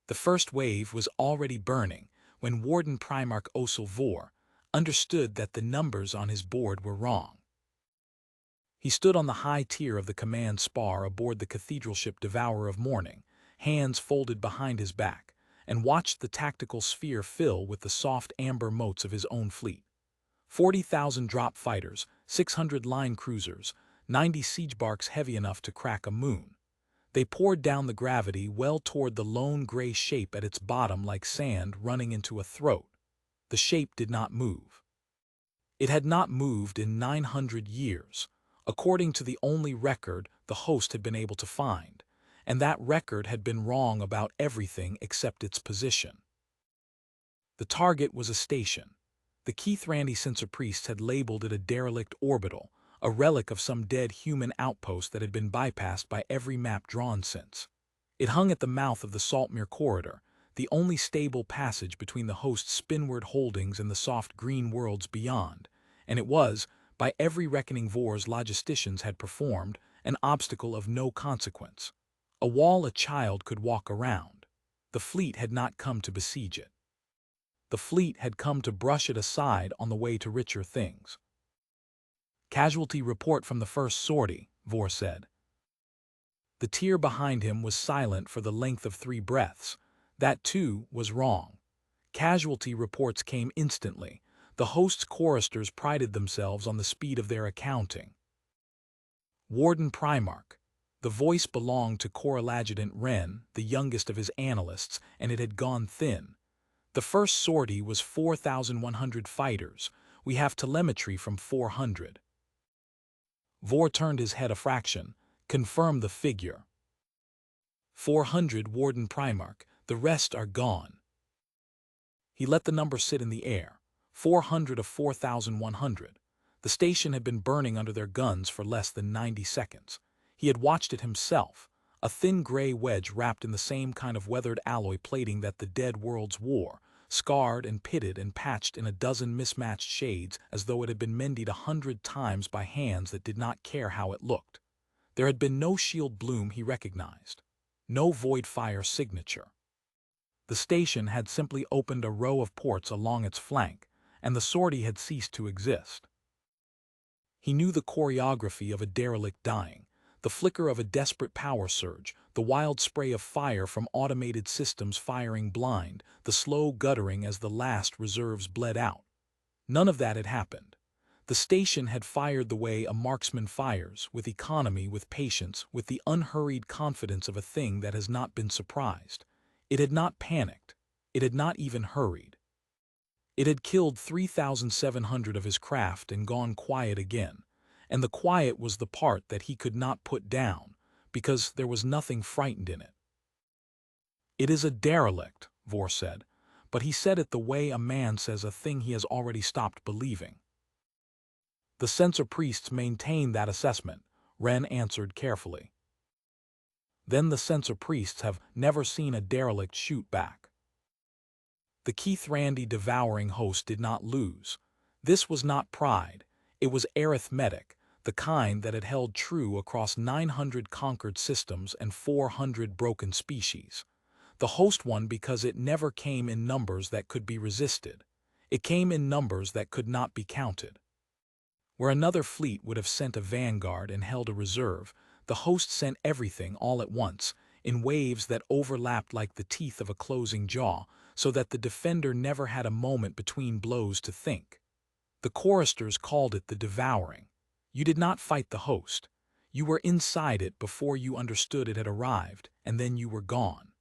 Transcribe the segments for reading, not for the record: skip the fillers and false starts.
The first wave was already burning when Warden Primarch Vor understood that the numbers on his board were wrong. He stood on the high tier of the command spar aboard the cathedral ship Devourer of Morning, hands folded behind his back, and watched the tactical sphere fill with the soft amber motes of his own fleet. 40,000 drop fighters, 600 line cruisers, 90 siege barks heavy enough to crack a moon. They poured down the gravity well toward the lone gray shape at its bottom like sand running into a throat. The shape did not move. It had not moved in 900 years, according to the only record the host had been able to find, and that record had been wrong about everything except its position. The target was a station. The Keithrandi Sensor Priests had labeled it a derelict orbital, a relic of some dead human outpost that had been bypassed by every map drawn since. It hung at the mouth of the Saltmere Corridor, the only stable passage between the host's spinward holdings and the soft green worlds beyond, and it was, by every reckoning Vor's logisticians had performed, an obstacle of no consequence. A wall a child could walk around. The fleet had not come to besiege it. The fleet had come to brush it aside on the way to richer things. "Casualty report from the first sortie," Vor said. The tier behind him was silent for the length of 3 breaths. That, too, was wrong. Casualty reports came instantly. The host's choristers prided themselves on the speed of their accounting. Warden Primarch. The voice belonged to Corps Adjutant Wren, the youngest of his analysts, and it had gone thin. The first sortie was 4,100 fighters. We have telemetry from 400. Vor turned his head a fraction, confirmed the figure. 400, Warden Primarch. The rest are gone. He let the number sit in the air. 400 of 4,100. The station had been burning under their guns for less than 90 seconds. He had watched it himself, a thin gray wedge wrapped in the same kind of weathered alloy plating that the dead worlds wore, scarred and pitted and patched in a dozen mismatched shades as though it had been mended 100 times by hands that did not care how it looked. There had been no shield bloom he recognized, no void fire signature. The station had simply opened a row of ports along its flank, and the sortie had ceased to exist. He knew the choreography of a derelict dying, the flicker of a desperate power surge, the wild spray of fire from automated systems firing blind, the slow guttering as the last reserves bled out. None of that had happened. The station had fired the way a marksman fires, with economy, with patience, with the unhurried confidence of a thing that has not been surprised. It had not panicked. It had not even hurried. It had killed 3,700 of his craft and gone quiet again, and the quiet was the part that he could not put down, because there was nothing frightened in it. "It is a derelict," Vor said, but he said it the way a man says a thing he has already stopped believing. "The Sensor Priests maintain that assessment," Wren answered carefully. "Then the Sensor Priests have never seen a derelict shoot back." The Keithrandi devouring host did not lose. This was not pride. It was arithmetic, the kind that had held true across 900 conquered systems and 400 broken species. The host won because it never came in numbers that could be resisted. It came in numbers that could not be counted. Where another fleet would have sent a vanguard and held a reserve, the host sent everything all at once, in waves that overlapped like the teeth of a closing jaw, so that the defender never had a moment between blows to think. The choristers called it the Devouring. You did not fight the host. You were inside it before you understood it had arrived, and then you were gone.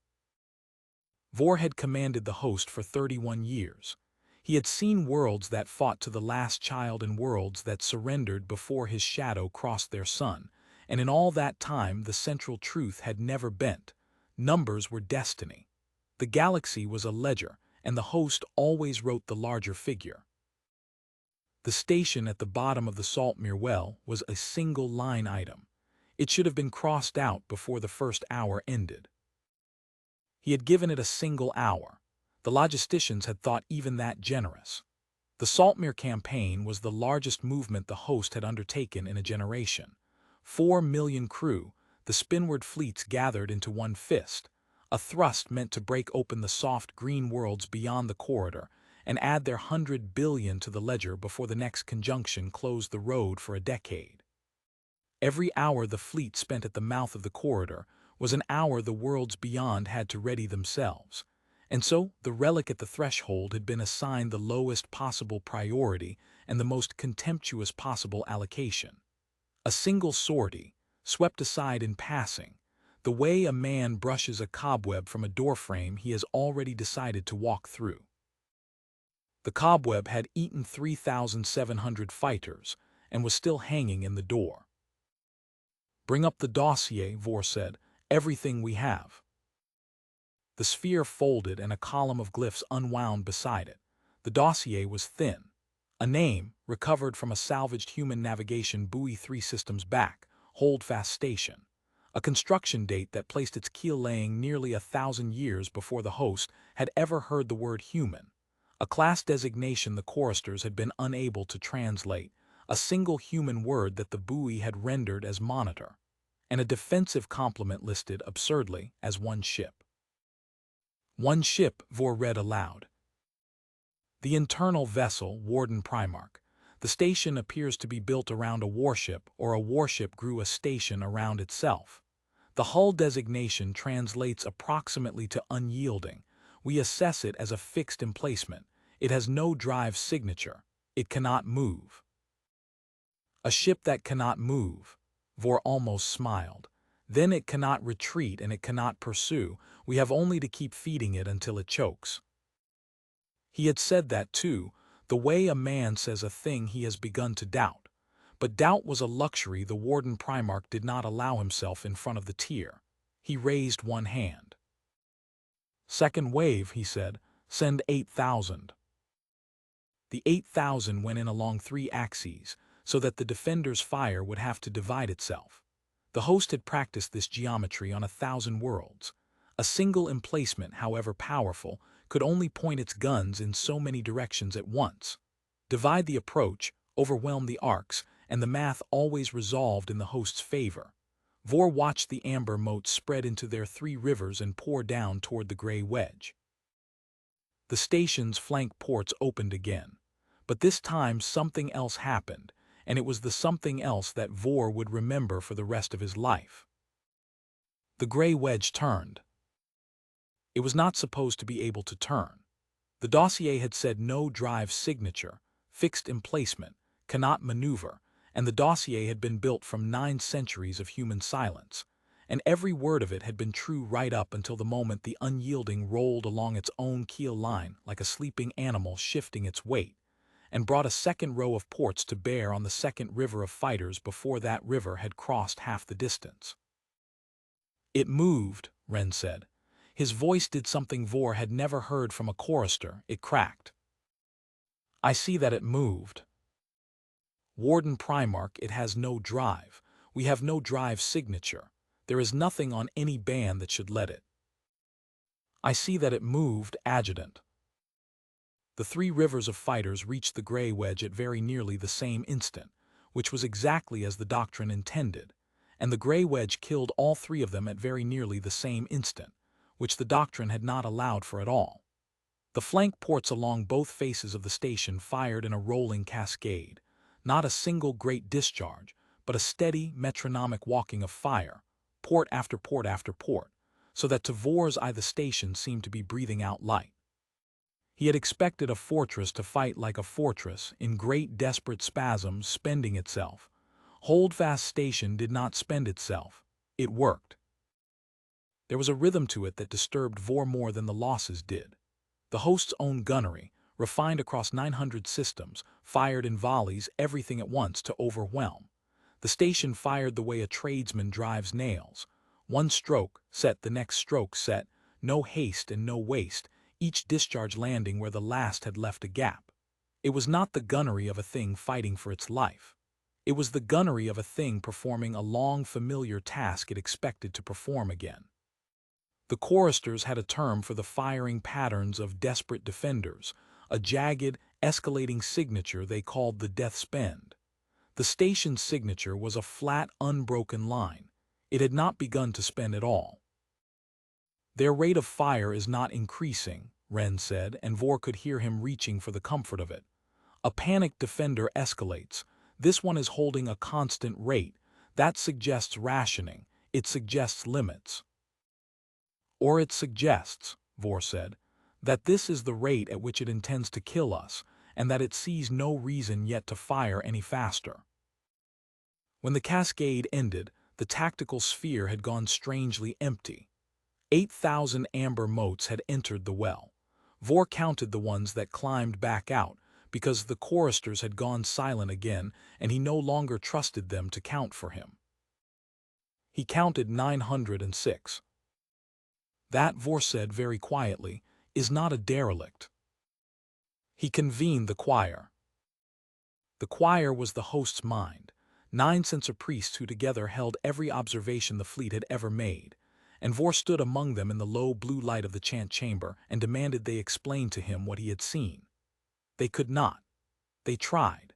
Vor had commanded the host for 31 years. He had seen worlds that fought to the last child and worlds that surrendered before his shadow crossed their sun, and in all that time the central truth had never bent. Numbers were destiny. The galaxy was a ledger, and the host always wrote the larger figure. The station at the bottom of the Saltmere well was a single line item. It should have been crossed out before the first hour ended. He had given it a single hour. The logisticians had thought even that generous. The Saltmere campaign was the largest movement the host had undertaken in a generation. 4 million crew, the spinward fleets gathered into one fist, a thrust meant to break open the soft green worlds beyond the corridor and add their 100 billion to the ledger before the next conjunction closed the road for a decade. Every hour the fleet spent at the mouth of the corridor was an hour the worlds beyond had to ready themselves, and so the relic at the threshold had been assigned the lowest possible priority and the most contemptuous possible allocation. A single sortie, swept aside in passing, the way a man brushes a cobweb from a doorframe he has already decided to walk through. The cobweb had eaten 3,700 fighters and was still hanging in the door. "Bring up the dossier," Vor said. "Everything we have." The sphere folded and a column of glyphs unwound beside it. The dossier was thin. A name, recovered from a salvaged human navigation buoy 3 systems back, Holdfast Station. A construction date that placed its keel laying nearly 1,000 years before the host had ever heard the word human. A class designation the choristers had been unable to translate, a single human word that the buoy had rendered as monitor, and a defensive complement listed absurdly as one ship. One ship, Vor read aloud. The internal vessel, Warden Primarch. The station appears to be built around a warship, or a warship grew a station around itself. The hull designation translates approximately to unyielding. We assess it as a fixed emplacement. It has no drive signature. It cannot move. A ship that cannot move. Vor almost smiled. Then it cannot retreat and it cannot pursue. We have only to keep feeding it until it chokes. He had said that too, the way a man says a thing he has begun to doubt. But doubt was a luxury the Warden Primarch did not allow himself in front of the tier. He raised one hand. "Second wave," he said. "Send 8,000. The 8,000 went in along 3 axes, so that the defender's fire would have to divide itself. The host had practiced this geometry on 1,000 worlds. A single emplacement, however powerful, could only point its guns in so many directions at once. Divide the approach, overwhelm the arcs, and the math always resolved in the host's favor. Vor watched the amber motes spread into their 3 rivers and pour down toward the gray wedge. The station's flank ports opened again. But this time something else happened, and it was the something else that Vor would remember for the rest of his life. The gray wedge turned. It was not supposed to be able to turn. The dossier had said no drive signature, fixed emplacement, cannot maneuver, and the dossier had been built from 9 centuries of human silence, and every word of it had been true right up until the moment the unyielding rolled along its own keel line like a sleeping animal shifting its weight, and brought a second row of ports to bear on the second river of fighters before that river had crossed half the distance. "It moved," Wren said. His voice did something Vor had never heard from a chorister. It cracked. "I see that it moved. Warden Primarch, it has no drive. We have no drive signature. There is nothing on any band that should let it." "I see that it moved, Adjutant." The 3 rivers of fighters reached the gray wedge at very nearly the same instant, which was exactly as the doctrine intended, and the gray wedge killed all 3 of them at very nearly the same instant, which the doctrine had not allowed for at all. The flank ports along both faces of the station fired in a rolling cascade, not a single great discharge, but a steady, metronomic walking of fire, port after port after port, so that to Vor's eye the station seemed to be breathing out light. He had expected a fortress to fight like a fortress, in great desperate spasms, spending itself. Holdfast Station did not spend itself. It worked. There was a rhythm to it that disturbed Vor more than the losses did. The host's own gunnery, refined across 900 systems, fired in volleys everything at once to overwhelm. The station fired the way a tradesman drives nails. One stroke, set, the next stroke, set, no haste and no waste, each discharge landing where the last had left a gap. It was not the gunnery of a thing fighting for its life. It was the gunnery of a thing performing a long familiar task it expected to perform again. The choristers had a term for the firing patterns of desperate defenders, a jagged, escalating signature they called the death spend. The station's signature was a flat, unbroken line. It had not begun to spend at all. Their rate of fire is not increasing, Wren said, and Vor could hear him reaching for the comfort of it. A panicked defender escalates. This one is holding a constant rate. That suggests rationing. It suggests limits. Or it suggests, Vor said, that this is the rate at which it intends to kill us, and that it sees no reason yet to fire any faster. When the cascade ended, the tactical sphere had gone strangely empty. 8,000 amber motes had entered the well. Vor counted the ones that climbed back out, because the choristers had gone silent again, and he no longer trusted them to count for him. He counted 906. That, Vor said very quietly, is not a derelict. He convened the choir. The choir was the host's mind, 9 censer priests who together held every observation the fleet had ever made, and Vor stood among them in the low blue light of the chant chamber and demanded they explain to him what he had seen. They could not. They tried.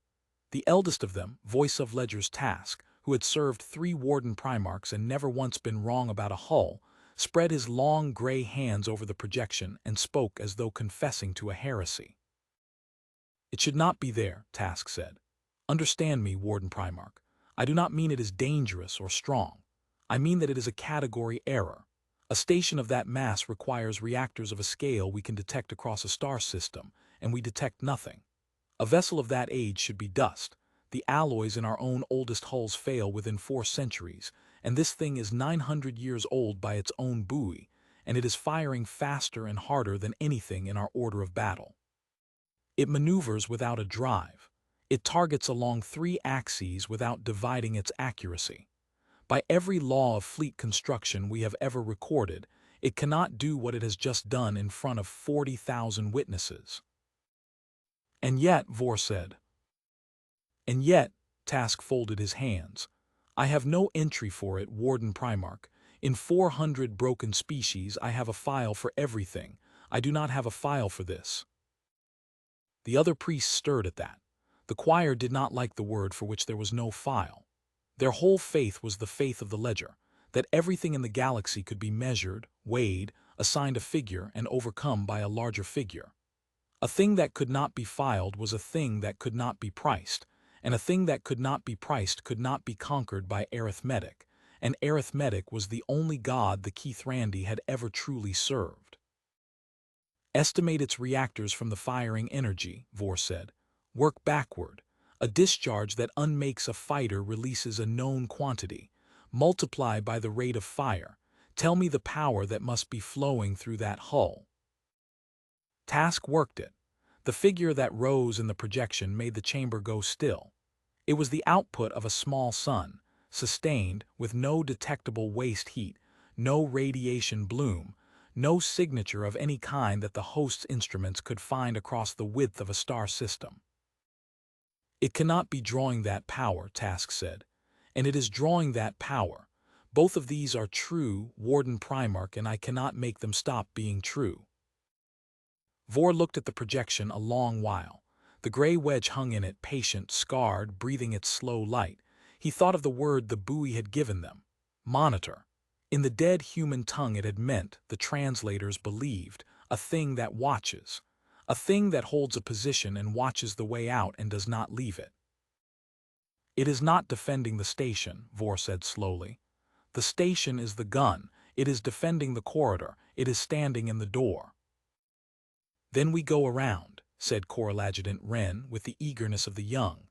The eldest of them, voice of Ledger's task, who had served 3 warden primarchs and never once been wrong about a hull, spread his long gray hands over the projection and spoke as though confessing to a heresy. It should not be there, Task said. Understand me, Warden Primarch. I do not mean it is dangerous or strong. I mean that it is a category error. A station of that mass requires reactors of a scale we can detect across a star system, and we detect nothing. A vessel of that age should be dust. The alloys in our own oldest hulls fail within 4 centuries, and this thing is 900 years old by its own buoy, and it is firing faster and harder than anything in our order of battle. It maneuvers without a drive. It targets along 3 axes without dividing its accuracy. By every law of fleet construction we have ever recorded, it cannot do what it has just done in front of 40,000 witnesses. And yet, Vor said. And yet, Task folded his hands. I have no entry for it, Warden Primarch. In 400 broken species I have a file for everything. I do not have a file for this. The other priests stirred at that. The choir did not like the word for which there was no file. Their whole faith was the faith of the ledger, that everything in the galaxy could be measured, weighed, assigned a figure, and overcome by a larger figure. A thing that could not be filed was a thing that could not be priced, and a thing that could not be priced could not be conquered by arithmetic, and arithmetic was the only god the Keith Randy had ever truly served. Estimate its reactors from the firing energy, Vor said. Work backward. A discharge that unmakes a fighter releases a known quantity. Multiply by the rate of fire. Tell me the power that must be flowing through that hull. Task worked it. The figure that rose in the projection made the chamber go still. It was the output of a small sun, sustained, with no detectable waste heat, no radiation bloom, no signature of any kind that the host's instruments could find across the width of a star system. It cannot be drawing that power, Task said, and it is drawing that power. Both of these are true, Warden Primarch, and I cannot make them stop being true. Vor looked at the projection a long while. The gray wedge hung in it, patient, scarred, breathing its slow light. He thought of the word the buoy had given them, monitor. In the dead human tongue it had meant, the translators believed, a thing that watches. A thing that holds a position and watches the way out and does not leave it. It is not defending the station, Vor said slowly. The station is the gun. It is defending the corridor. It is standing in the door. Then we go around, said Choral Adjutant Wren with the eagerness of the young.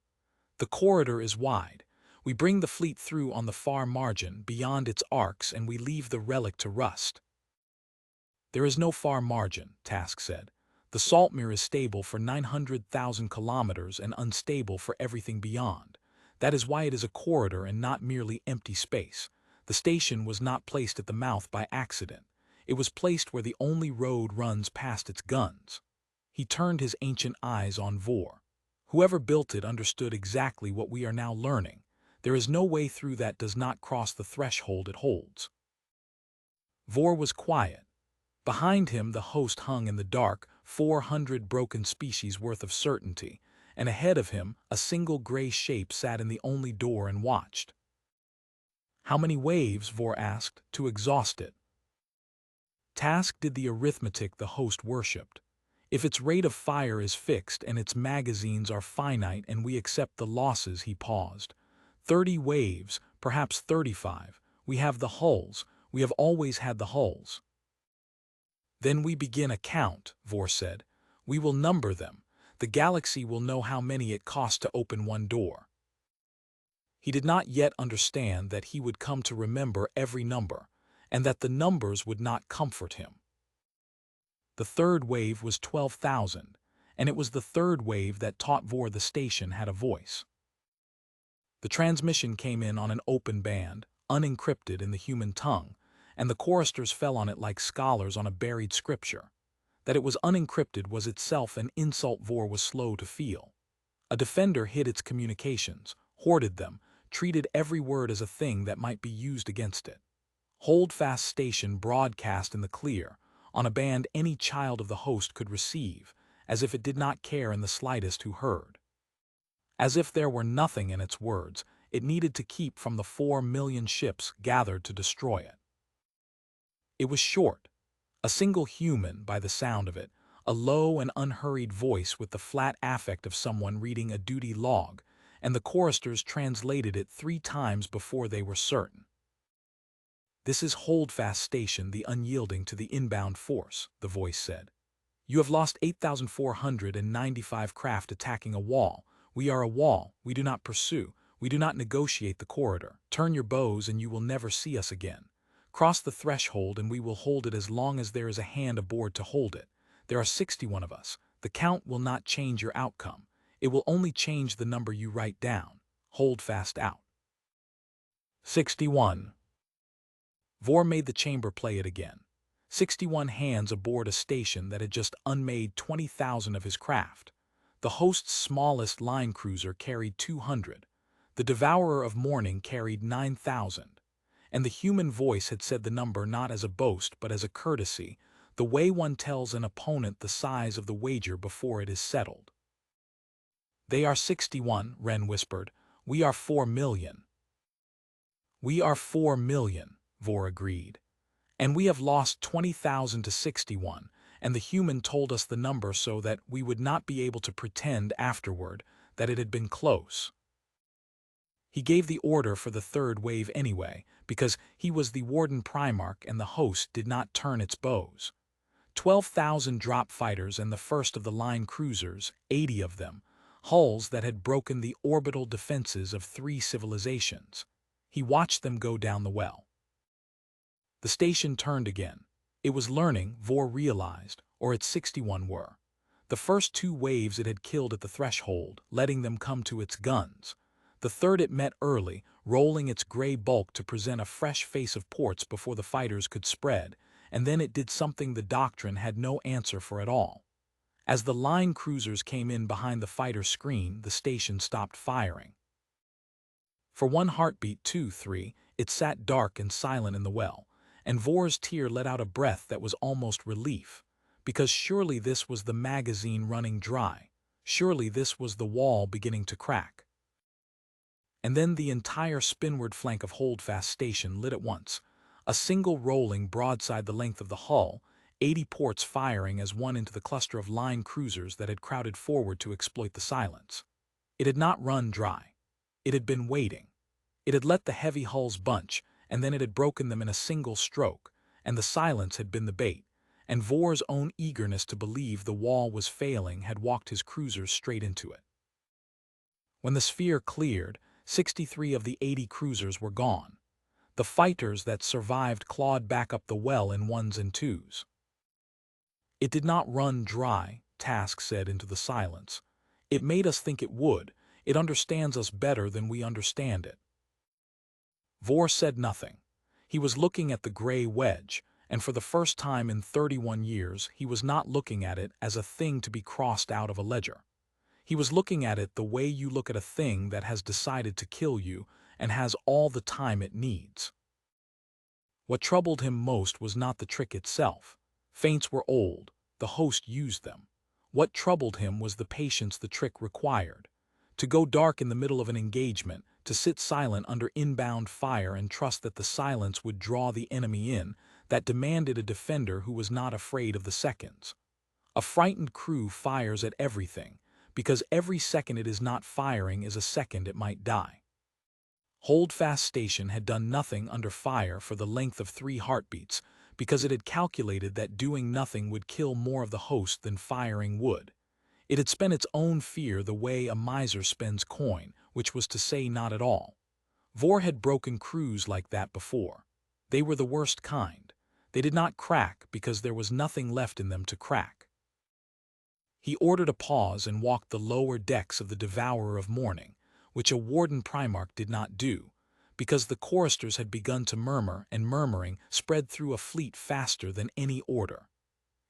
The corridor is wide. We bring the fleet through on the far margin, beyond its arcs, and we leave the relic to rust. There is no far margin, Task said. The Saltmere is stable for 900,000 kilometers and unstable for everything beyond. That is why it is a corridor and not merely empty space. The station was not placed at the mouth by accident. It was placed where the only road runs past its guns. He turned his ancient eyes on Vor. Whoever built it understood exactly what we are now learning. There is no way through that does not cross the threshold it holds. Vor was quiet. Behind him the host hung in the dark, 400 broken species worth of certainty, and ahead of him a single gray shape sat in the only door and watched. How many waves, Vor asked, to exhaust it? Task did the arithmetic the host worshipped. If its rate of fire is fixed and its magazines are finite and we accept the losses, he paused. 30 waves, perhaps 35. We have the hulls. We have always had the hulls. Then we begin a count, Vor said. We will number them. The galaxy will know how many it costs to open one door. He did not yet understand that he would come to remember every number, and that the numbers would not comfort him. The third wave was 12,000, and it was the third wave that taught Vor the station had a voice. The transmission came in on an open band, unencrypted in the human tongue, and the choristers fell on it like scholars on a buried scripture. That it was unencrypted was itself an insult Vor was slow to feel. A defender hid its communications, hoarded them, treated every word as a thing that might be used against it. Holdfast station broadcast in the clear, on a band any child of the host could receive, as if it did not care in the slightest who heard. As if there were nothing in its words it needed to keep from the 4 million ships gathered to destroy it. It was short, a single human by the sound of it, a low and unhurried voice with the flat affect of someone reading a duty log, and the choristers translated it 3 times before they were certain. This is Holdfast Station, the unyielding to the inbound force, the voice said. You have lost 8,495 craft attacking a wall. We are a wall, we do not pursue, we do not negotiate the corridor. Turn your bows and you will never see us again. Cross the threshold and we will hold it as long as there is a hand aboard to hold it. There are 61 of us. The count will not change your outcome. It will only change the number you write down. Hold fast out. 61. Vor made the chamber play it again. 61 hands aboard a station that had just unmade 20,000 of his craft. The host's smallest line cruiser carried 200. The Devourer of Morning carried 9,000. And the human voice had said the number not as a boast but as a courtesy, the way one tells an opponent the size of the wager before it is settled. They are 61, Wren whispered. We are 4 million. We are 4 million, Vor agreed. And we have lost 20,000 to 61, and the human told us the number so that we would not be able to pretend afterward that it had been close. He gave the order for the third wave anyway, because he was the Warden Primarch and the host did not turn its bows. 12,000 drop fighters and the first of the line cruisers, 80 of them, hulls that had broken the orbital defenses of 3 civilizations. He watched them go down the well. The station turned again. It was learning, Vor realized, or its 61 were. The first 2 waves it had killed at the threshold, letting them come to its guns. The third it met early, rolling its gray bulk to present a fresh face of ports before the fighters could spread, and then it did something the doctrine had no answer for at all. As the line cruisers came in behind the fighter screen, the station stopped firing. For 1 heartbeat, 2, 3, it sat dark and silent in the well, and Vor's tear let out a breath that was almost relief, because surely this was the magazine running dry, surely this was the wall beginning to crack. And then the entire spinward flank of Holdfast Station lit at once, a single rolling broadside the length of the hull, 80 ports firing as one into the cluster of line cruisers that had crowded forward to exploit the silence. It had not run dry. It had been waiting. It had let the heavy hulls bunch, and then it had broken them in a single stroke, and the silence had been the bait, and Vor's own eagerness to believe the wall was failing had walked his cruisers straight into it. When the sphere cleared, 63 of the 80 cruisers were gone. The fighters that survived clawed back up the well in 1s and 2s. It did not run dry, Task said into the silence. It made us think it would. It understands us better than we understand it. Vor said nothing. He was looking at the gray wedge, and for the first time in 31 years he was not looking at it as a thing to be crossed out of a ledger. He was looking at it the way you look at a thing that has decided to kill you and has all the time it needs. What troubled him most was not the trick itself. Feints were old, the host used them. What troubled him was the patience the trick required. To go dark in the middle of an engagement, to sit silent under inbound fire and trust that the silence would draw the enemy in, that demanded a defender who was not afraid of the seconds. A frightened crew fires at everything, because every second it is not firing is a second it might die. Holdfast Station had done nothing under fire for the length of 3 heartbeats, because it had calculated that doing nothing would kill more of the host than firing would. It had spent its own fear the way a miser spends coin, which was to say not at all. Vor had broken crews like that before. They were the worst kind. They did not crack because there was nothing left in them to crack. He ordered a pause and walked the lower decks of the Devourer of Morning, which a Warden Primarch did not do, because the choristers had begun to murmur, and murmuring spread through a fleet faster than any order.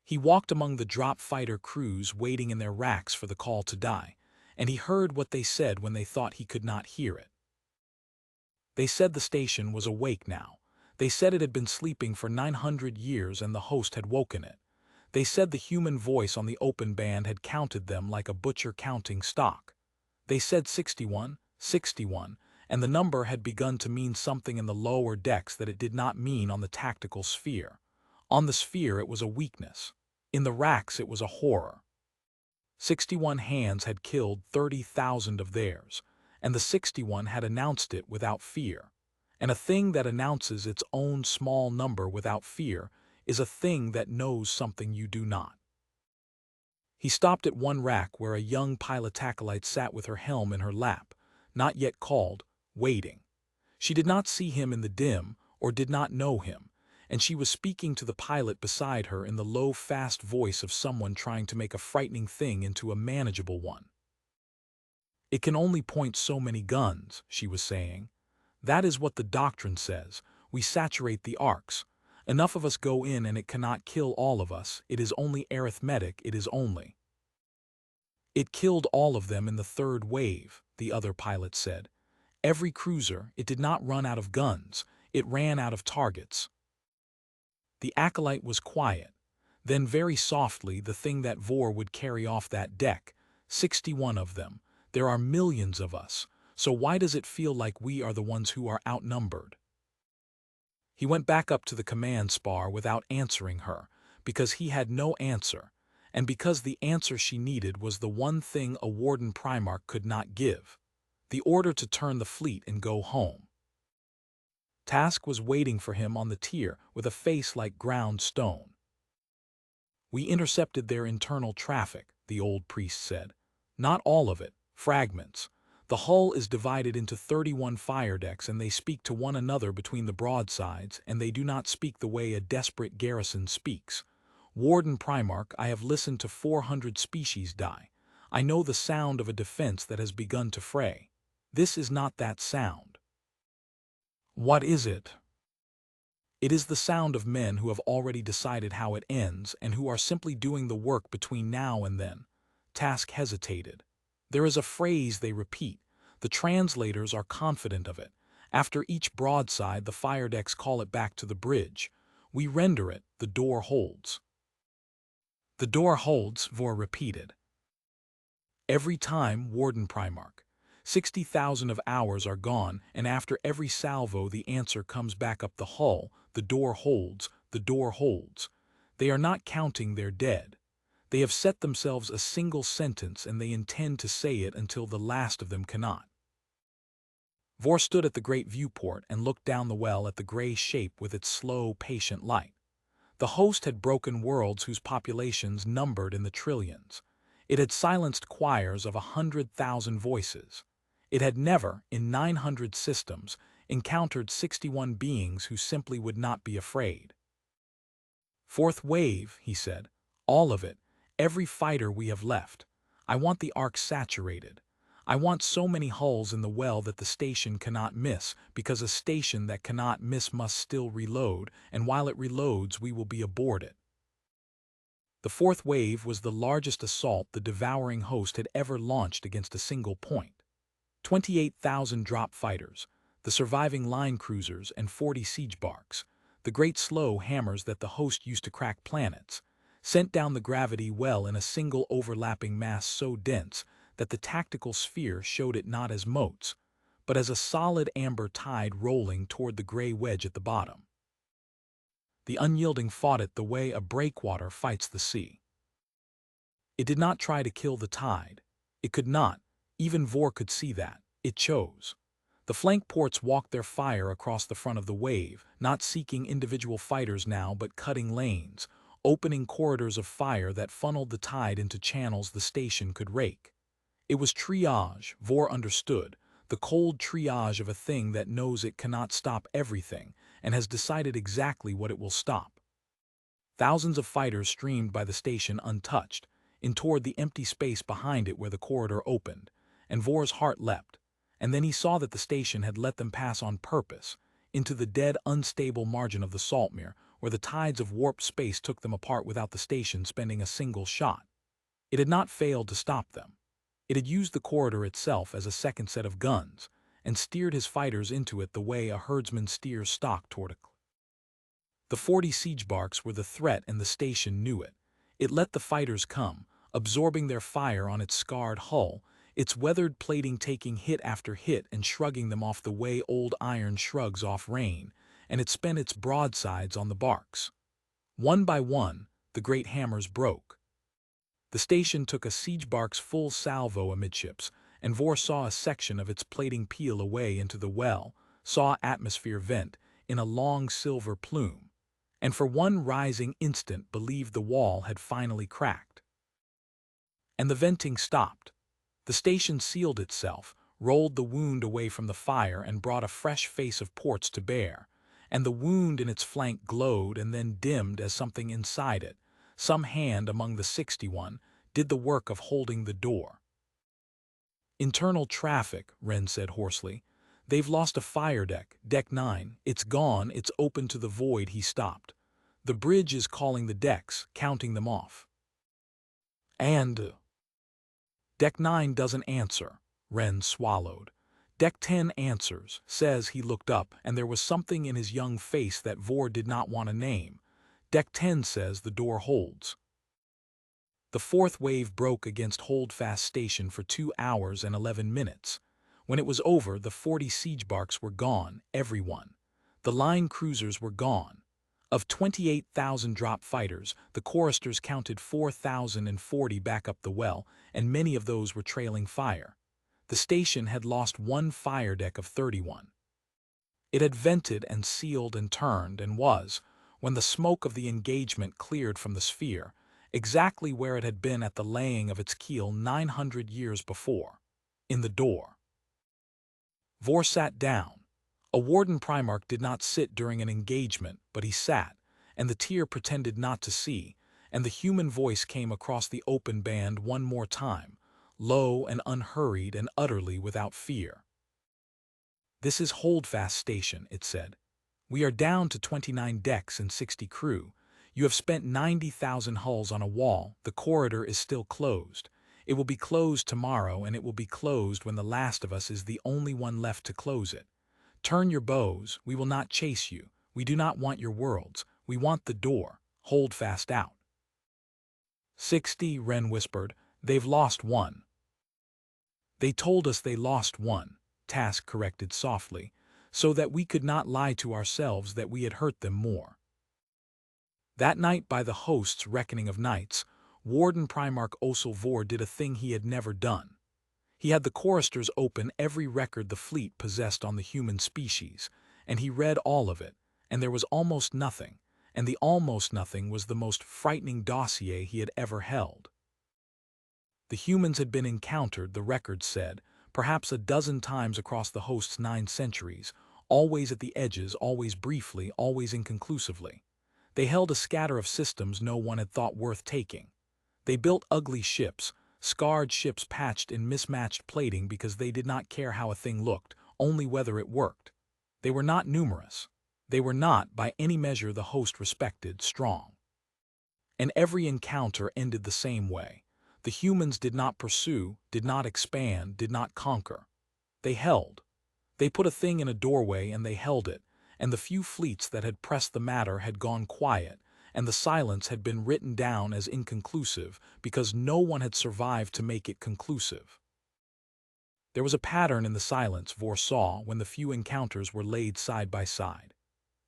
He walked among the drop fighter crews waiting in their racks for the call to die, and he heard what they said when they thought he could not hear it. They said the station was awake now. They said it had been sleeping for 900 years and the host had woken it. They said the human voice on the open band had counted them like a butcher counting stock. They said 61, 61, and the number had begun to mean something in the lower decks that it did not mean on the tactical sphere. On the sphere it was a weakness. In the racks it was a horror. 61 hands had killed 30,000 of theirs, and the 61 had announced it without fear. And a thing that announces its own small number without fear is a thing that knows something you do not. He stopped at one rack where a young pilot acolyte sat with her helm in her lap, not yet called, waiting. She did not see him in the dim, or did not know him, and she was speaking to the pilot beside her in the low, fast voice of someone trying to make a frightening thing into a manageable one. "It can only point so many guns," she was saying. "That is what the doctrine says. We saturate the arcs. Enough of us go in and it cannot kill all of us. It is only arithmetic, it is only." "It killed all of them in the 3rd wave," the other pilot said. "Every cruiser, it did not run out of guns, it ran out of targets." The acolyte was quiet. Then very softly the thing that Vor would carry off that deck, 61 of them. There are millions of us, so why does it feel like we are the ones who are outnumbered? He went back up to the command spar without answering her, because he had no answer, and because the answer she needed was the one thing a Warden Primarch could not give: the order to turn the fleet and go home. Task was waiting for him on the tier with a face like ground stone. "We intercepted their internal traffic," the old priest said. "Not all of it, fragments. The hull is divided into 31 fire decks and they speak to one another between the broadsides, and they do not speak the way a desperate garrison speaks. Warden Primarch, I have listened to 400 species die. I know the sound of a defense that has begun to fray. This is not that sound." "What is it?" "It is the sound of men who have already decided how it ends and who are simply doing the work between now and then." Task hesitated. "There is a phrase they repeat. The translators are confident of it. After each broadside, the fire decks call it back to the bridge. We render it, the door holds." "The door holds," Vor repeated. "Every time, Warden Primarch. 60,000 of ours are gone, and after every salvo the answer comes back up the hull, the door holds, the door holds. They are not counting their dead. They have set themselves a single sentence and they intend to say it until the last of them cannot." Vor stood at the great viewport and looked down the well at the gray shape with its slow, patient light. The host had broken worlds whose populations numbered in the trillions. It had silenced choirs of 100,000 voices. It had never, in 900 systems, encountered 61 beings who simply would not be afraid. "4th wave," he said. "All of it. Every fighter we have left. I want the arc saturated. I want so many hulls in the well that the station cannot miss, because a station that cannot miss must still reload, and while it reloads we will be aboard it." The 4th wave was the largest assault the devouring host had ever launched against a single point. 28,000 drop fighters, the surviving line cruisers and 40 siege barks, the great slow hammers that the host used to crack planets, sent down the gravity well in a single overlapping mass so dense that the tactical sphere showed it not as motes, but as a solid amber tide rolling toward the gray wedge at the bottom. The unyielding fought it the way a breakwater fights the sea. It did not try to kill the tide. It could not. Even Vor could see that. It chose. The flank ports walked their fire across the front of the wave, not seeking individual fighters now but cutting lanes, opening corridors of fire that funneled the tide into channels the station could rake. It was triage, Vor understood, the cold triage of a thing that knows it cannot stop everything and has decided exactly what it will stop. Thousands of fighters streamed by the station untouched, in toward the empty space behind it where the corridor opened, and Vor's heart leapt. And then he saw that the station had let them pass on purpose, into the dead, unstable margin of the Saltmere, where the tides of warped space took them apart without the station spending a single shot. It had not failed to stop them. It had used the corridor itself as a second set of guns, and steered his fighters into it the way a herdsman steers stock toward a cliff. The 40 siege barks were the threat, and the station knew it. It let the fighters come, absorbing their fire on its scarred hull, its weathered plating taking hit after hit and shrugging them off the way old iron shrugs off rain, and it spent its broadsides on the barks. One by one, the great hammers broke. The station took a siege bark's full salvo amidships, and Vor saw a section of its plating peel away into the well, saw atmosphere vent in a long silver plume, and for one rising instant believed the wall had finally cracked. And the venting stopped. The station sealed itself, rolled the wound away from the fire and brought a fresh face of ports to bear, and the wound in its flank glowed and then dimmed as something inside it, some hand among the 61, did the work of holding the door. Internal traffic, Wren said hoarsely. They've lost a fire deck, deck 9, it's gone, it's open to the void. He stopped. The bridge is calling the decks, counting them off. And Deck 9 doesn't answer, Wren swallowed. Deck 10 answers, says. He looked up, and there was something in his young face that Vor did not want to name. Deck 10 says the door holds. The fourth wave broke against Holdfast Station for 2 hours and 11 minutes. When it was over, the 40 siege barks were gone, everyone. The line cruisers were gone. Of 28,000 drop fighters, the choristers counted 4,040 back up the well, and many of those were trailing fire. The station had lost one fire deck of 31. It had vented and sealed and turned and was, when the smoke of the engagement cleared from the sphere, exactly where it had been at the laying of its keel 900 years before, in the door. Vor sat down. A warden Primarch did not sit during an engagement, but he sat, and the tear pretended not to see, and the human voice came across the open band one more time, low and unhurried and utterly without fear. This is Holdfast Station, it said. We are down to 29 decks and 60 crew. You have spent 90,000 hulls on a wall. The corridor is still closed. It will be closed tomorrow, and it will be closed when the last of us is the only one left to close it. Turn your bows, we will not chase you. We do not want your worlds. We want the door. Hold fast out. 60, Wren whispered. They've lost one. They told us they lost one, Task corrected softly, so that we could not lie to ourselves that we had hurt them more. That night by the host's reckoning of nights, Warden Primarch Osel Vor did a thing he had never done. He had the choristers open every record the fleet possessed on the human species, and he read all of it, and there was almost nothing, and the almost nothing was the most frightening dossier he had ever held. The humans had been encountered, the records said, perhaps a dozen times across the host's 9 centuries, always at the edges, always briefly, always inconclusively. They held a scatter of systems no one had thought worth taking. They built ugly ships, scarred ships patched in mismatched plating because they did not care how a thing looked, only whether it worked. They were not numerous. They were not, by any measure the host respected, strong. And every encounter ended the same way. The humans did not pursue, did not expand, did not conquer. They held. They put a thing in a doorway and they held it, and the few fleets that had pressed the matter had gone quiet, and the silence had been written down as inconclusive because no one had survived to make it conclusive. There was a pattern in the silence Vor saw when the few encounters were laid side by side.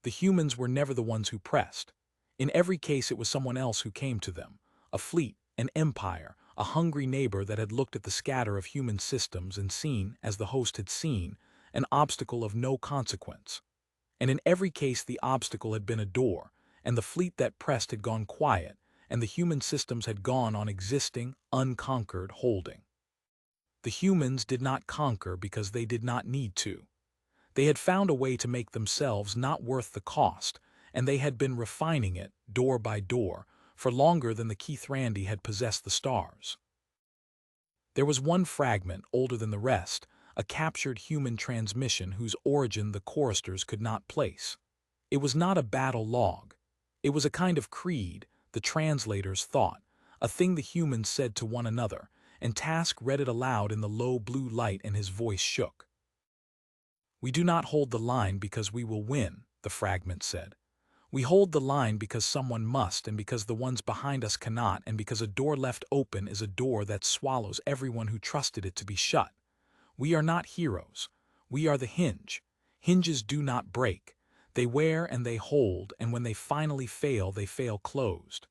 The humans were never the ones who pressed. In every case it was someone else who came to them, a fleet, an empire, a hungry neighbor that had looked at the scatter of human systems and seen, as the host had seen, an obstacle of no consequence. And in every case the obstacle had been a door, and the fleet that pressed had gone quiet, and the human systems had gone on existing, unconquered, holding. The humans did not conquer because they did not need to. They had found a way to make themselves not worth the cost, and they had been refining it, door by door, for longer than the Keithrandi had possessed the stars. There was one fragment, older than the rest, a captured human transmission whose origin the choristers could not place. It was not a battle log. It was a kind of creed, the translators thought, a thing the humans said to one another, and Task read it aloud in the low blue light and his voice shook. "We do not hold the line because we will win," the fragment said. "We hold the line because someone must, and because the ones behind us cannot, and because a door left open is a door that swallows everyone who trusted it to be shut. We are not heroes. We are the hinge. Hinges do not break. They wear and they hold, and when they fail closed."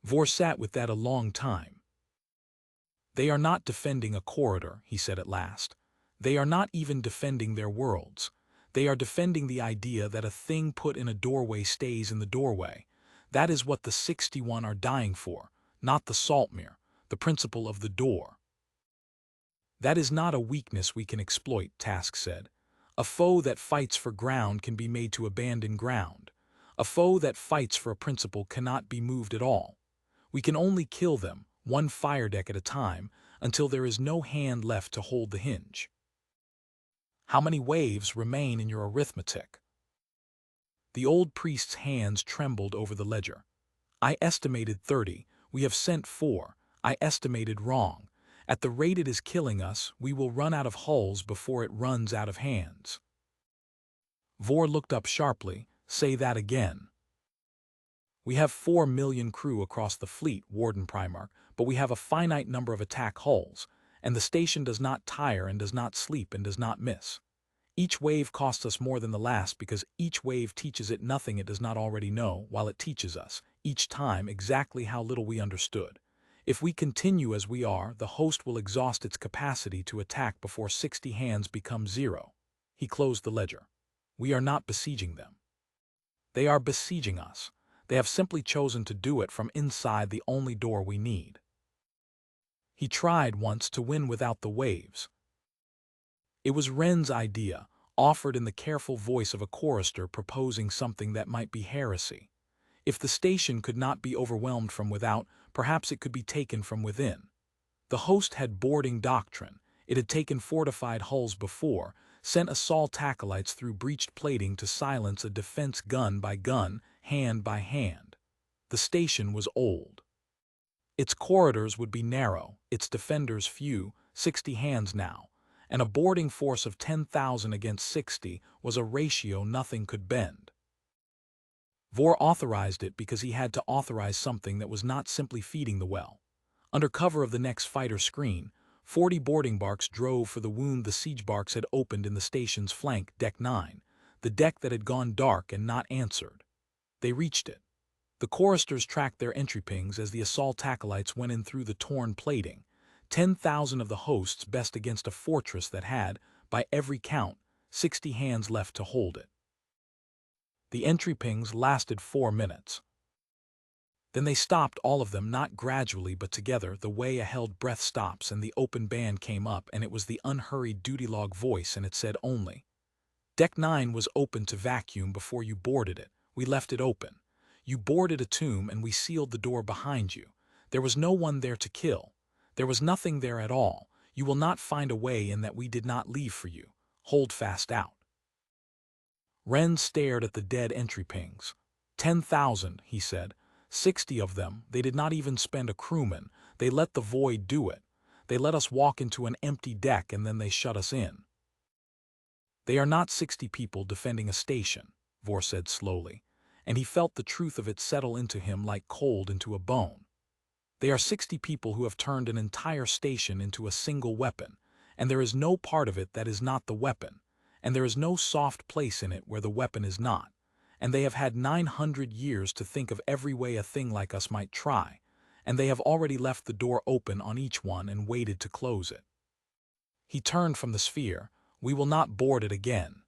Vor sat with that a long time. "They are not defending a corridor," he said at last. "They are not even defending their worlds. They are defending the idea that a thing put in a doorway stays in the doorway. That is what the 61 are dying for, not the Saltmere, the principle of the door." "That is not a weakness we can exploit," Task said. "A foe that fights for ground can be made to abandon ground. A foe that fights for a principle cannot be moved at all. We can only kill them, one fire deck at a time, until there is no hand left to hold the hinge." "How many waves remain in your arithmetic?" The old priest's hands trembled over the ledger. "I estimated 30. We have sent 4. I estimated wrong. At the rate it is killing us, we will run out of hulls before it runs out of hands." Vor looked up sharply. "Say that again." "We have 4 million crew across the fleet, Warden Primarch, but we have a finite number of attack hulls, and the station does not tire and does not sleep and does not miss. Each wave costs us more than the last because each wave teaches it nothing it does not already know, while it teaches us, each time, exactly how little we understood. If we continue as we are, the host will exhaust its capacity to attack before 60 hands become 0. He closed the ledger. "We are not besieging them. They are besieging us. They have simply chosen to do it from inside the only door we need." He tried once to win without the waves. It was Wren's idea, offered in the careful voice of a chorister proposing something that might be heresy. If the station could not be overwhelmed from without, perhaps it could be taken from within. The host had boarding doctrine. It had taken fortified hulls before, sent assault acolytes through breached plating to silence a defense gun by gun, hand by hand. The station was old. Its corridors would be narrow, its defenders few, 60 hands now, and a boarding force of 10,000 against 60 was a ratio nothing could bend. Vor authorized it because he had to authorize something that was not simply feeding the well. Under cover of the next fighter screen, 40 boarding barks drove for the wound the siege barks had opened in the station's flank, Deck 9, the deck that had gone dark and not answered. They reached it. The choristers tracked their entry pings as the assault acolytes went in through the torn plating, 10,000 of the host's best against a fortress that had, by every count, 60 hands left to hold it. The entry pings lasted 4 minutes. Then they stopped, all of them, not gradually but together, the way a held breath stops, and the open band came up, and it was the unhurried duty log voice, and it said only, "Deck 9 was open to vacuum before you boarded it. We left it open. You boarded a tomb and we sealed the door behind you. There was no one there to kill. There was nothing there at all. You will not find a way in that we did not leave for you. Hold fast out." Wren stared at the dead entry pings. 10,000, he said. 60 of them. They did not even spend a crewman. They let the void do it. They let us walk into an empty deck and then they shut us in. "They are not 60 people defending a station," Vor said slowly, and he felt the truth of it settle into him like cold into a bone. "They are 60 people who have turned an entire station into a single weapon, and there is no part of it that is not the weapon, and there is no soft place in it where the weapon is not, and they have had 900 years to think of every way a thing like us might try, and they have already left the door open on each one and waited to close it. He turned from the sphere. We will not board it again.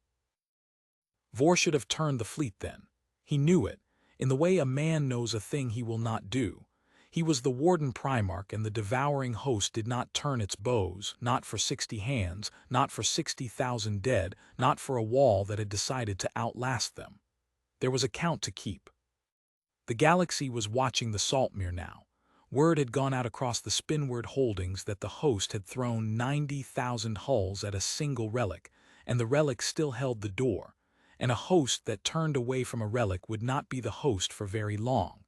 Vor should have turned the fleet then. He knew it, in the way a man knows a thing he will not do. He was the Warden Primarch, and the devouring host did not turn its bows, not for 60 hands, not for 60,000 dead, not for a wall that had decided to outlast them. There was a count to keep. The galaxy was watching the Saltmere now. Word had gone out across the spinward holdings that the host had thrown 90,000 hulls at a single relic, and the relic still held the door, and a host that turned away from a relic would not be the host for very long.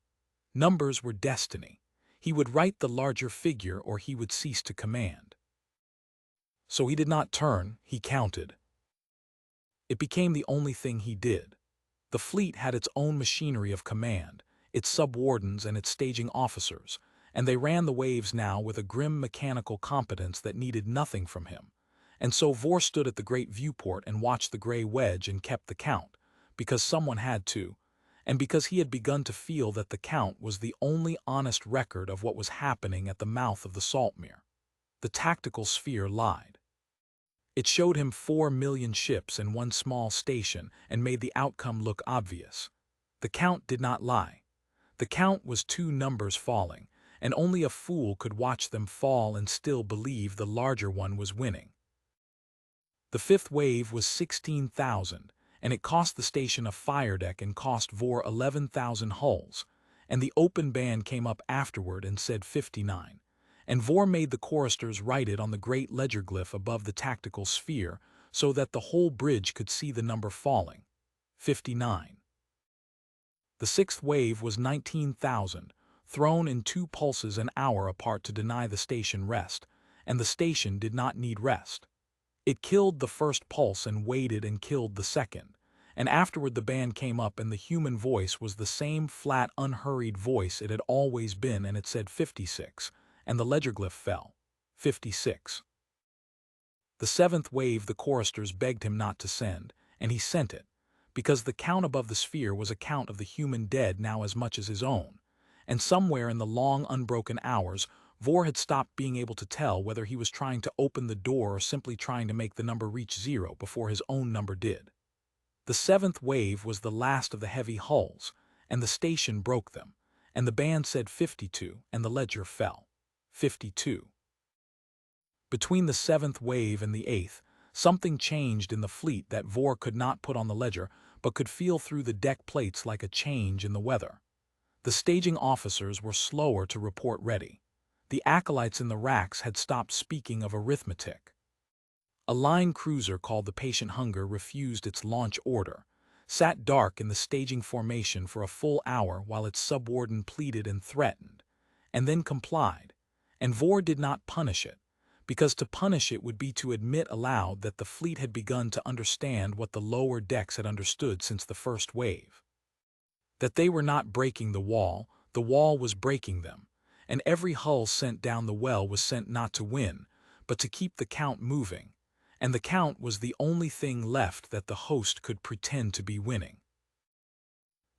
Numbers were destiny. He would write the larger figure or he would cease to command. So he did not turn, he counted. It became the only thing he did. The fleet had its own machinery of command, its subwardens and its staging officers, and they ran the waves now with a grim mechanical competence that needed nothing from him. And so Vor stood at the great viewport and watched the gray wedge and kept the count, because someone had to, and because he had begun to feel that the count was the only honest record of what was happening at the mouth of the Saltmere. The tactical sphere lied. It showed him 4 million ships and one small station and made the outcome look obvious. The count did not lie. The count was 2 numbers falling, and only a fool could watch them fall and still believe the larger one was winning. The 5th wave was 16,000, and it cost the station a fire deck and cost Vor 11,000 hulls, and the open band came up afterward and said 59, and Vor made the choristers write it on the great ledger glyph above the tactical sphere so that the whole bridge could see the number falling, 59. The 6th wave was 19,000, thrown in 2 pulses an hour apart to deny the station rest, and the station did not need rest. It killed the first pulse and waited and killed the second, and afterward the band came up and the human voice was the same flat, unhurried voice it had always been, and it said 56, and the ledger glyph fell, 56. The 7th wave the choristers begged him not to send, and he sent it, because the count above the sphere was a count of the human dead now as much as his own, and somewhere in the long unbroken hours Vor had stopped being able to tell whether he was trying to open the door or simply trying to make the number reach 0 before his own number did. The 7th wave was the last of the heavy hulls, and the station broke them, and the band said 52, and the ledger fell, 52. Between the 7th wave and the 8th, something changed in the fleet that Vor could not put on the ledger but could feel through the deck plates like a change in the weather. The staging officers were slower to report ready. The acolytes in the racks had stopped speaking of arithmetic. A line cruiser called the Patient Hunger refused its launch order, sat dark in the staging formation for a full hour while its subwarden pleaded and threatened, and then complied, and Vor did not punish it, because to punish it would be to admit aloud that the fleet had begun to understand what the lower decks had understood since the first wave. That they were not breaking the wall was breaking them, and every hull sent down the well was sent not to win, but to keep the count moving, and the count was the only thing left that the host could pretend to be winning.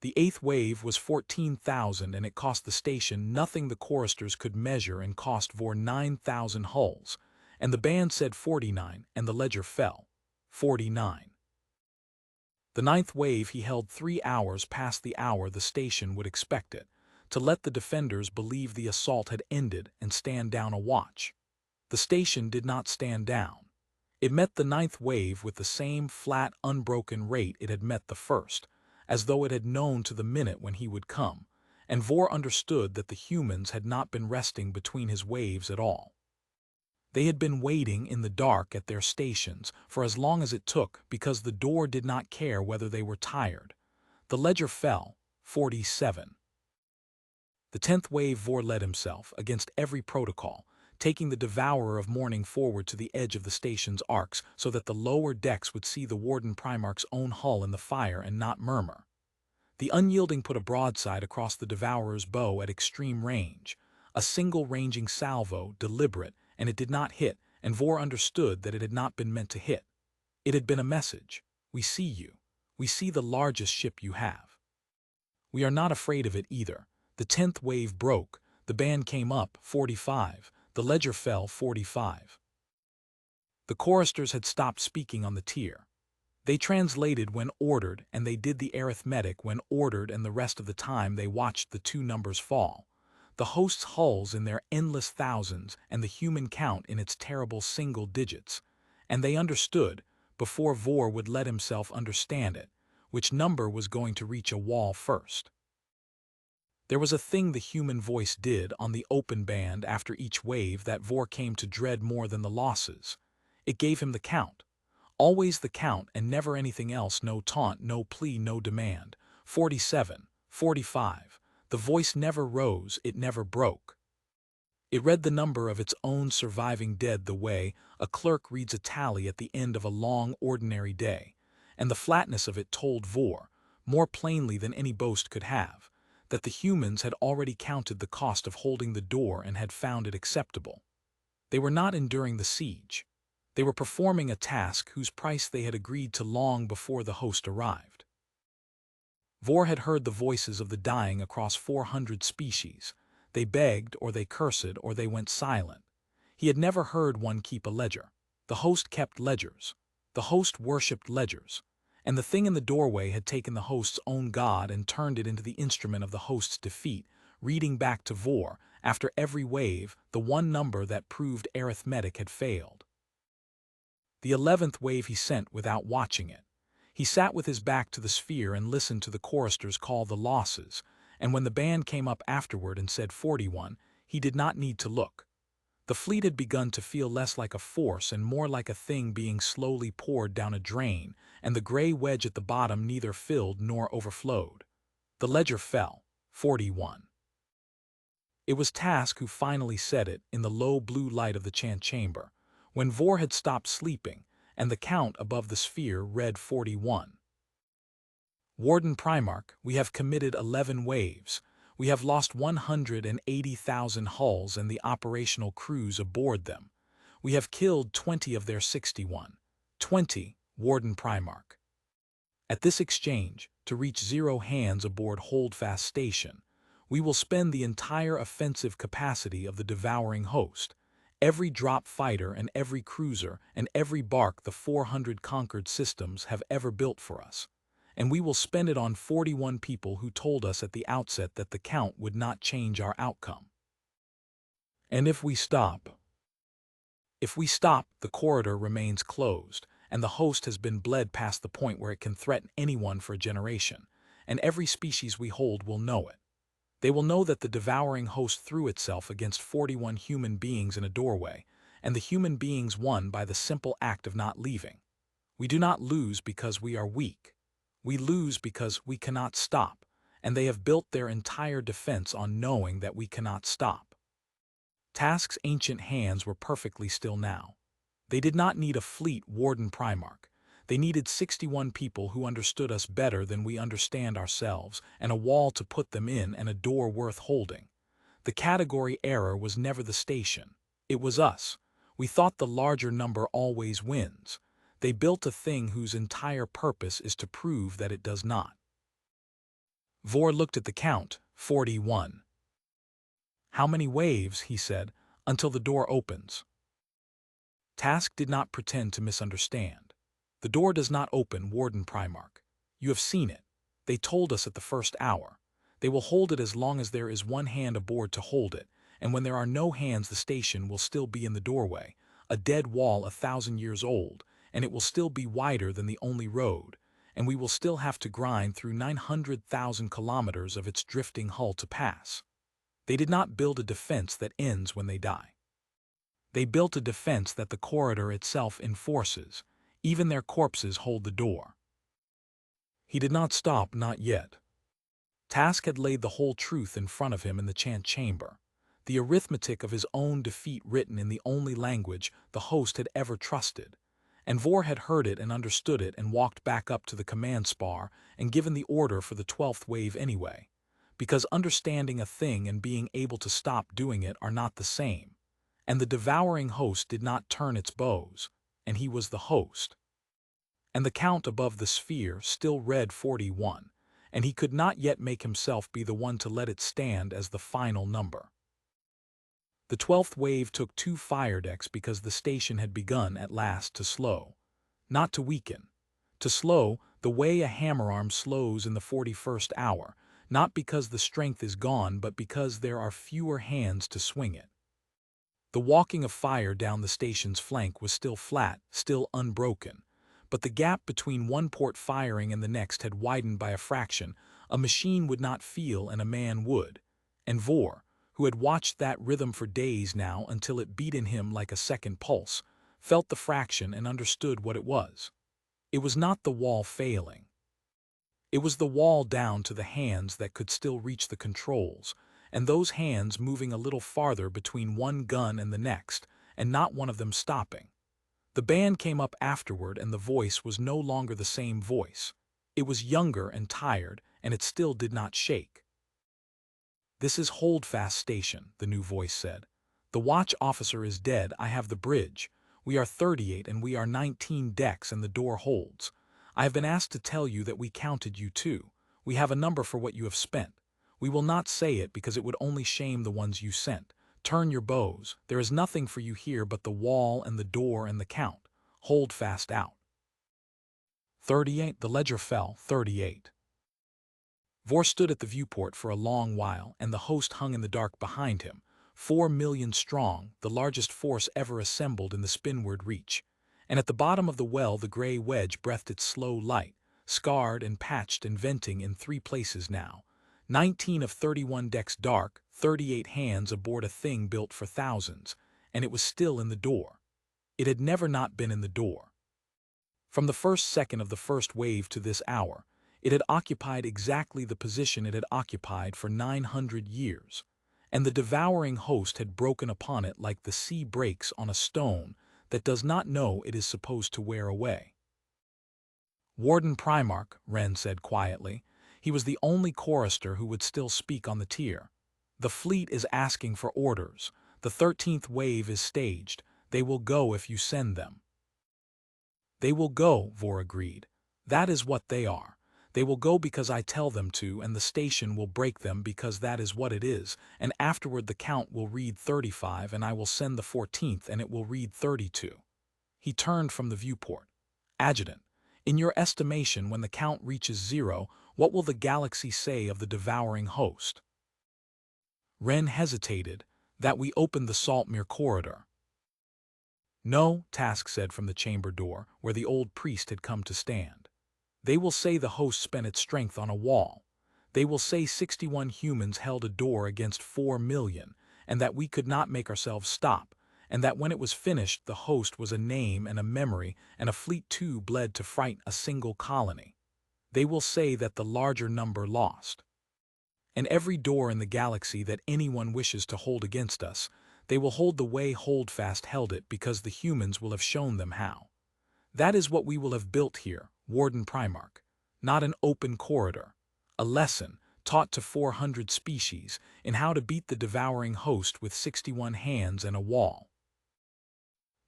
The 8th wave was 14,000, and it cost the station nothing the choristers could measure and cost Vor 9,000 hulls, and the band said 49, and the ledger fell, 49. The 9th wave he held 3 hours past the hour the station would expect it, to let the defenders believe the assault had ended and stand down a watch. The station did not stand down. It met the 9th wave with the same flat, unbroken rate it had met the first, as though it had known to the minute when he would come, and Vor understood that the humans had not been resting between his waves at all. They had been waiting in the dark at their stations for as long as it took because the door did not care whether they were tired. The ledger fell, 47. The 10th wave Vor led himself, against every protocol, taking the Devourer of Morning forward to the edge of the station's arcs so that the lower decks would see the Warden Primarch's own hull in the fire and not murmur. The Unyielding put a broadside across the Devourer's bow at extreme range, a single ranging salvo, deliberate, and it did not hit, and Vor understood that it had not been meant to hit. It had been a message. We see you. We see the largest ship you have. We are not afraid of it either. The 10th wave broke. The band came up, 45. The ledger fell, 45. The choristers had stopped speaking on the tier. They translated when ordered, and they did the arithmetic when ordered, and the rest of the time they watched the two numbers fall. The host's hulls in their endless thousands and the human count in its terrible single digits. And they understood, before Vor would let himself understand it, which number was going to reach a wall first. There was a thing the human voice did on the open band after each wave that Vor came to dread more than the losses. It gave him the count. Always the count and never anything else, no taunt, no plea, no demand. 47, 45. The voice never rose, it never broke. It read the number of its own surviving dead the way a clerk reads a tally at the end of a long, ordinary day, and the flatness of it told Vor, more plainly than any boast could have, that the humans had already counted the cost of holding the door and had found it acceptable. They were not enduring the siege. They were performing a task whose price they had agreed to long before the host arrived. Vor had heard the voices of the dying across 400 species. They begged, or they cursed, or they went silent. He had never heard one keep a ledger. The host kept ledgers. The host worshipped ledgers. And the thing in the doorway had taken the host's own god and turned it into the instrument of the host's defeat, reading back to Vor, after every wave, the one number that proved arithmetic had failed. The 11th wave he sent without watching it. He sat with his back to the sphere and listened to the choristers call the losses, and when the band came up afterward and said 41, he did not need to look. The fleet had begun to feel less like a force and more like a thing being slowly poured down a drain, and the gray wedge at the bottom neither filled nor overflowed. The ledger fell, 41. It was Task who finally said it in the low blue light of the chant chamber, when Vor had stopped sleeping, and the count above the sphere read 41. Warden Primarch, we have committed 11 waves. We have lost 180,000 hulls and the operational crews aboard them. We have killed 20 of their 61. 20, Warden Primarch. At this exchange, to reach 0 hands aboard Holdfast Station, we will spend the entire offensive capacity of the devouring host, every drop fighter and every cruiser and every bark the 400 conquered systems have ever built for us. And we will spend it on 41 people who told us at the outset that the count would not change our outcome. And if we stop, the corridor remains closed, and the host has been bled past the point where it can threaten anyone for a generation, and every species we hold will know it. They will know that the devouring host threw itself against 41 human beings in a doorway, and the human beings won by the simple act of not leaving. We do not lose because we are weak. We lose because we cannot stop, and they have built their entire defense on knowing that we cannot stop. Task's ancient hands were perfectly still now. They did not need a fleet, Warden Primarch. They needed 61 people who understood us better than we understand ourselves, and a wall to put them in and a door worth holding. The category error was never the station. It was us. We thought the larger number always wins. They built a thing whose entire purpose is to prove that it does not. Vor looked at the count, 41. How many waves, he said, until the door opens? Task did not pretend to misunderstand. The door does not open, Warden Primarch. You have seen it. They told us at the first hour. They will hold it as long as there is one hand aboard to hold it, and when there are no hands the station will still be in the doorway, a dead wall 1,000 years old, and it will still be wider than the only road, and we will still have to grind through 900,000 kilometers of its drifting hull to pass. They did not build a defense that ends when they die. They built a defense that the corridor itself enforces. Even their corpses hold the door. He did not stop, not yet. Task had laid the whole truth in front of him in the chant chamber, the arithmetic of his own defeat written in the only language the host had ever trusted, and Vor had heard it and understood it and walked back up to the command spar and given the order for the 12th wave anyway, because understanding a thing and being able to stop doing it are not the same, and the devouring host did not turn its bows, and he was the host. and the count above the sphere still read 41, and he could not yet make himself be the one to let it stand as the final number. The 12th wave took 2 fire decks because the station had begun at last to slow, not to weaken. To slow, the way a hammer-arm slows in the 41st hour, not because the strength is gone but because there are fewer hands to swing it. The walking of fire down the station's flank was still flat, still unbroken, but the gap between one port firing and the next had widened by a fraction. A machine would not feel and a man would. And Vor, who had watched that rhythm for days now until it beat in him like a second pulse, felt the fraction and understood what it was. It was not the wall failing. It was the wall down to the hands that could still reach the controls, and those hands moving a little farther between one gun and the next, and not one of them stopping. The band came up afterward and the voice was no longer the same voice. It was younger and tired, and it still did not shake. "This is Holdfast Station," the new voice said. "The watch officer is dead. I have the bridge. We are 38 and we are 19 decks and the door holds. I have been asked to tell you that we counted you too. We have a number for what you have spent. We will not say it because it would only shame the ones you sent. Turn your bows. There is nothing for you here but the wall and the door and the count. Hold fast out." 38. The ledger fell. 38. Vor stood at the viewport for a long while, and the host hung in the dark behind him, 4,000,000 strong, the largest force ever assembled in the spinward reach. And at the bottom of the well the gray wedge breathed its slow light, scarred and patched and venting in 3 places now. 19 of 31 decks dark, 38 hands aboard a thing built for thousands, and it was still in the door. It had never not been in the door. From the first second of the first wave to this hour, it had occupied exactly the position it had occupied for 900 years, and the devouring host had broken upon it like the sea breaks on a stone that does not know it is supposed to wear away. "Warden Primarch," Wren said quietly. He was the only chorister who would still speak on the tier. "The fleet is asking for orders. The 13th wave is staged. They will go if you send them." "They will go," Vor agreed. "That is what they are. They will go because I tell them to, and the station will break them because that is what it is, and afterward the count will read 35 and I will send the 14th and it will read 32. He turned from the viewport. "Adjutant, in your estimation, when the count reaches 0, what will the galaxy say of the devouring host?" Wren hesitated. "That we opened the Saltmere corridor." "No," Task said from the chamber door, where the old priest had come to stand. "They will say the host spent its strength on a wall. They will say 61 humans held a door against 4,000,000, and that we could not make ourselves stop, and that when it was finished the host was a name and a memory, and a fleet too bled to frighten a single colony. They will say that the larger number lost. And every door in the galaxy that anyone wishes to hold against us, they will hold the way Holdfast held it because the humans will have shown them how. That is what we will have built here, Warden Primarch. Not an open corridor. A lesson, taught to 400 species, in how to beat the devouring host with 61 hands and a wall."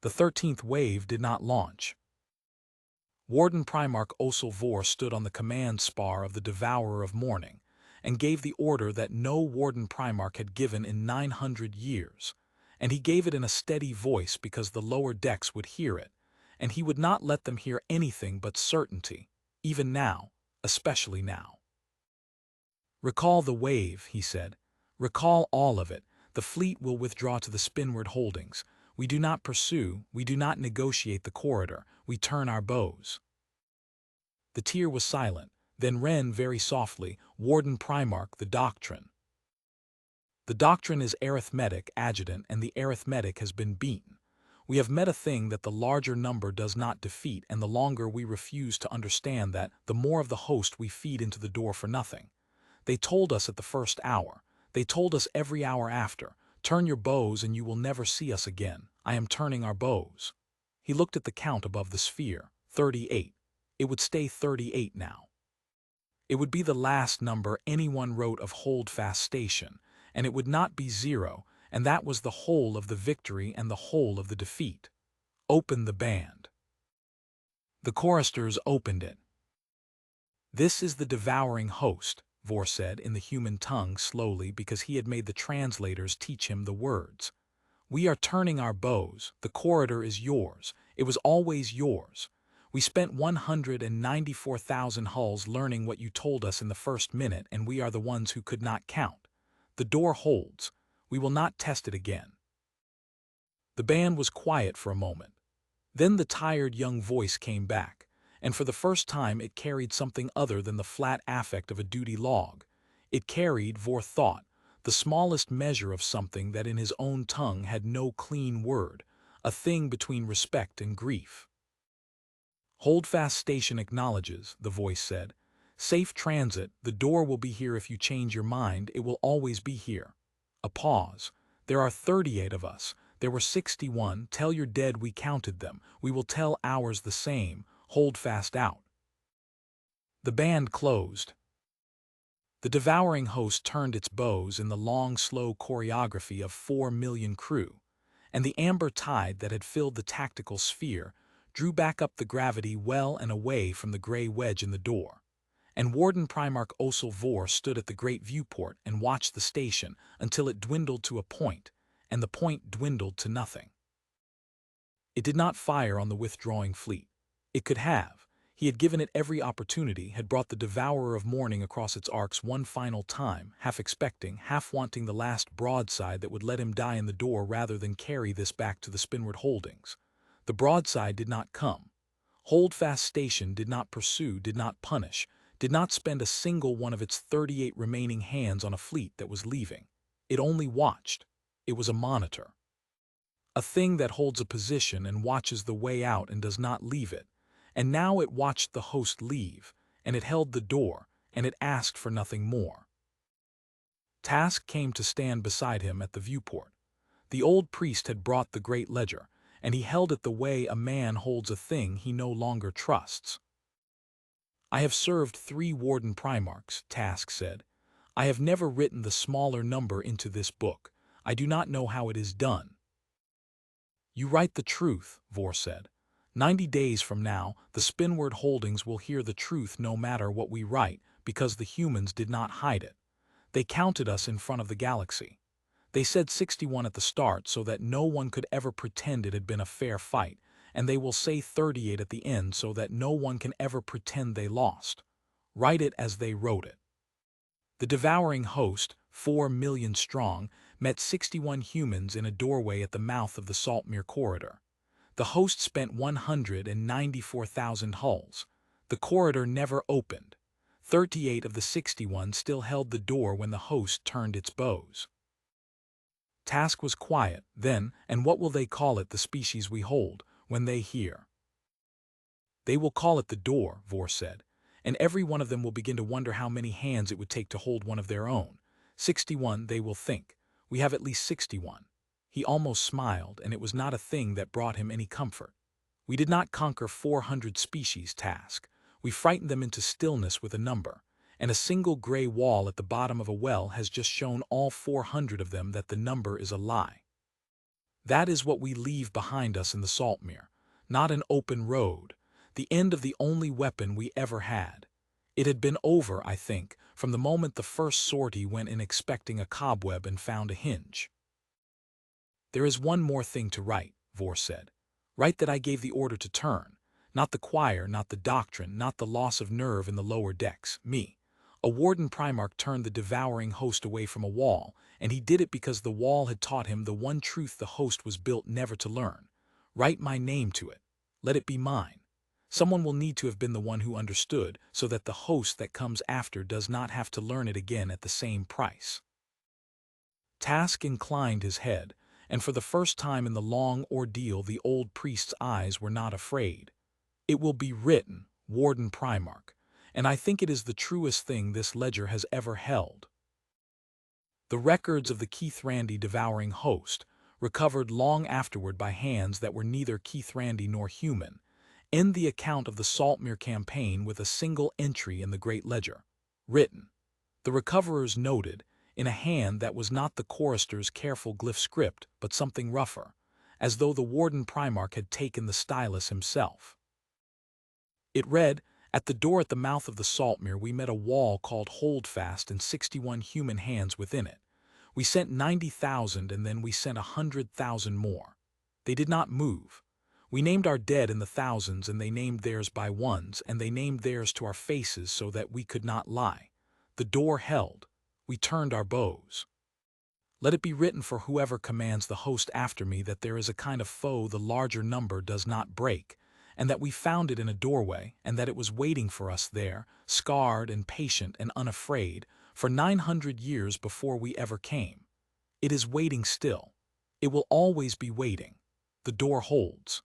The 13th wave did not launch. Warden Primarch Vor stood on the command spar of the Devourer of Morning, and gave the order that no Warden Primarch had given in 900 years, and he gave it in a steady voice because the lower decks would hear it, and he would not let them hear anything but certainty, even now, especially now. "Recall the wave," he said. "Recall all of it. The fleet will withdraw to the spinward holdings. We do not pursue, we do not negotiate the corridor, we turn our bows." The tier was silent. Then Wren very softly, "Warden Primarch, the doctrine." "The doctrine is arithmetic, Adjutant, and the arithmetic has been beaten. We have met a thing that the larger number does not defeat, and the longer we refuse to understand that, the more of the host we feed into the door for nothing. They told us at the first hour. They told us every hour after, 'Turn your bows and you will never see us again.' I am turning our bows." He looked at the count above the sphere, 38. It would stay 38 now. It would be the last number anyone wrote of Holdfast Station, and it would not be 0, and that was the whole of the victory and the whole of the defeat. "Open the band." The choristers opened it. "This is the devouring host," Vor said in the human tongue slowly because he had made the translators teach him the words. "We are turning our bows. The corridor is yours. It was always yours. We spent 194,000 hulls learning what you told us in the first minute, and we are the ones who could not count. The door holds. We will not test it again." The band was quiet for a moment. Then the tired young voice came back, and for the first time it carried something other than the flat affect of a duty log. It carried, Vor thought, the smallest measure of something that in his own tongue had no clean word, a thing between respect and grief. "Holdfast Station acknowledges," the voice said. "Safe transit, the door will be here if you change your mind, it will always be here." A pause. "There are 38 of us. There were 61. Tell your dead we counted them. We will tell ours the same. Hold fast out." The band closed. The devouring host turned its bows in the long, slow choreography of 4 million crew, and the amber tide that had filled the tactical sphere drew back up the gravity well and away from the gray wedge in the door. And Warden Primarch Vor stood at the great viewport and watched the station until it dwindled to a point, and the point dwindled to nothing. It did not fire on the withdrawing fleet. It could have. He had given it every opportunity, had brought the devourer of morning across its arcs one final time, half expecting, half wanting the last broadside that would let him die in the door rather than carry this back to the spinward holdings. The broadside did not come. Holdfast Station did not pursue, did not punish, did not spend a single one of its 38 remaining hands on a fleet that was leaving. It only watched. It was a monitor. A thing that holds a position and watches the way out and does not leave it. And now it watched the host leave, and it held the door, and it asked for nothing more. Task came to stand beside him at the viewport. The old priest had brought the great ledger, and he held it the way a man holds a thing he no longer trusts. "I have served 3 Warden Primarchs," Task said. "I have never written the smaller number into this book. I do not know how it is done." "You write the truth," Vor said. 90 days from now, the spinward holdings will hear the truth no matter what we write, because the humans did not hide it. They counted us in front of the galaxy. They said 61 at the start so that no one could ever pretend it had been a fair fight, and they will say 38 at the end so that no one can ever pretend they lost. Write it as they wrote it. The devouring host, 4 million strong, met 61 humans in a doorway at the mouth of the Saltmere corridor. The host spent 194,000 hulls. The corridor never opened. 38 of the 61 still held the door when the host turned its bows. Task was quiet, then, and what will they call it, the species we hold, when they hear? "They will call it the door," Vor said, "and every one of them will begin to wonder how many hands it would take to hold one of their own. 61, they will think. We have at least 61. He almost smiled, and it was not a thing that brought him any comfort. "We did not conquer 400 species, Task. We frightened them into stillness with a number, and a single gray wall at the bottom of a well has just shown all 400 of them that the number is a lie. That is what we leave behind us in the Saltmere, not an open road, the end of the only weapon we ever had. It had been over, I think, from the moment the first sortie went in expecting a cobweb and found a hinge." "There is one more thing to write," Vor said. "Write that I gave the order to turn. Not the choir, not the doctrine, not the loss of nerve in the lower decks, me. A Warden Primarch turned the devouring host away from a wall, and he did it because the wall had taught him the one truth the host was built never to learn. Write my name to it. Let it be mine. Someone will need to have been the one who understood, so that the host that comes after does not have to learn it again at the same price." Task inclined his head, and for the first time in the long ordeal the old priest's eyes were not afraid. "It will be written, Warden Primarch, and I think it is the truest thing this ledger has ever held." The records of the Keithrandy devouring host, recovered long afterward by hands that were neither Keithrandy nor human, end the account of the Saltmere campaign with a single entry in the Great Ledger. Written, the recoverers noted, in a hand that was not the chorister's careful glyph script but something rougher, as though the Warden Primarch had taken the stylus himself. It read, "At the door at the mouth of the Saltmere we met a wall called Holdfast and 61 human hands within it. We sent 90,000 and then we sent 100,000 more. They did not move. We named our dead in the thousands and they named theirs by ones and they named theirs to our faces so that we could not lie. The door held. We turned our bows. Let it be written for whoever commands the host after me that there is a kind of foe the larger number does not break, and that we found it in a doorway, and that it was waiting for us there, scarred and patient and unafraid, for 900 years before we ever came. It is waiting still. It will always be waiting. The door holds."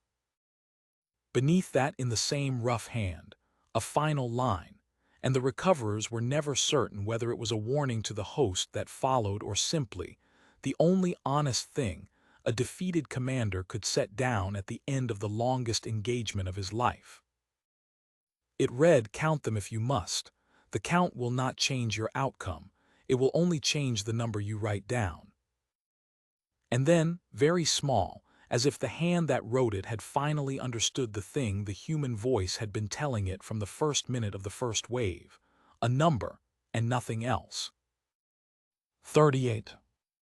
Beneath that, in the same rough hand, a final line, and the recoverers were never certain whether it was a warning to the host that followed or simply the only honest thing a defeated commander could set down at the end of the longest engagement of his life. It read, "Count them if you must. The count will not change your outcome. It will only change the number you write down." And then, very small, as if the hand that wrote it had finally understood the thing the human voice had been telling it from the first minute of the first wave, a number and nothing else. 38.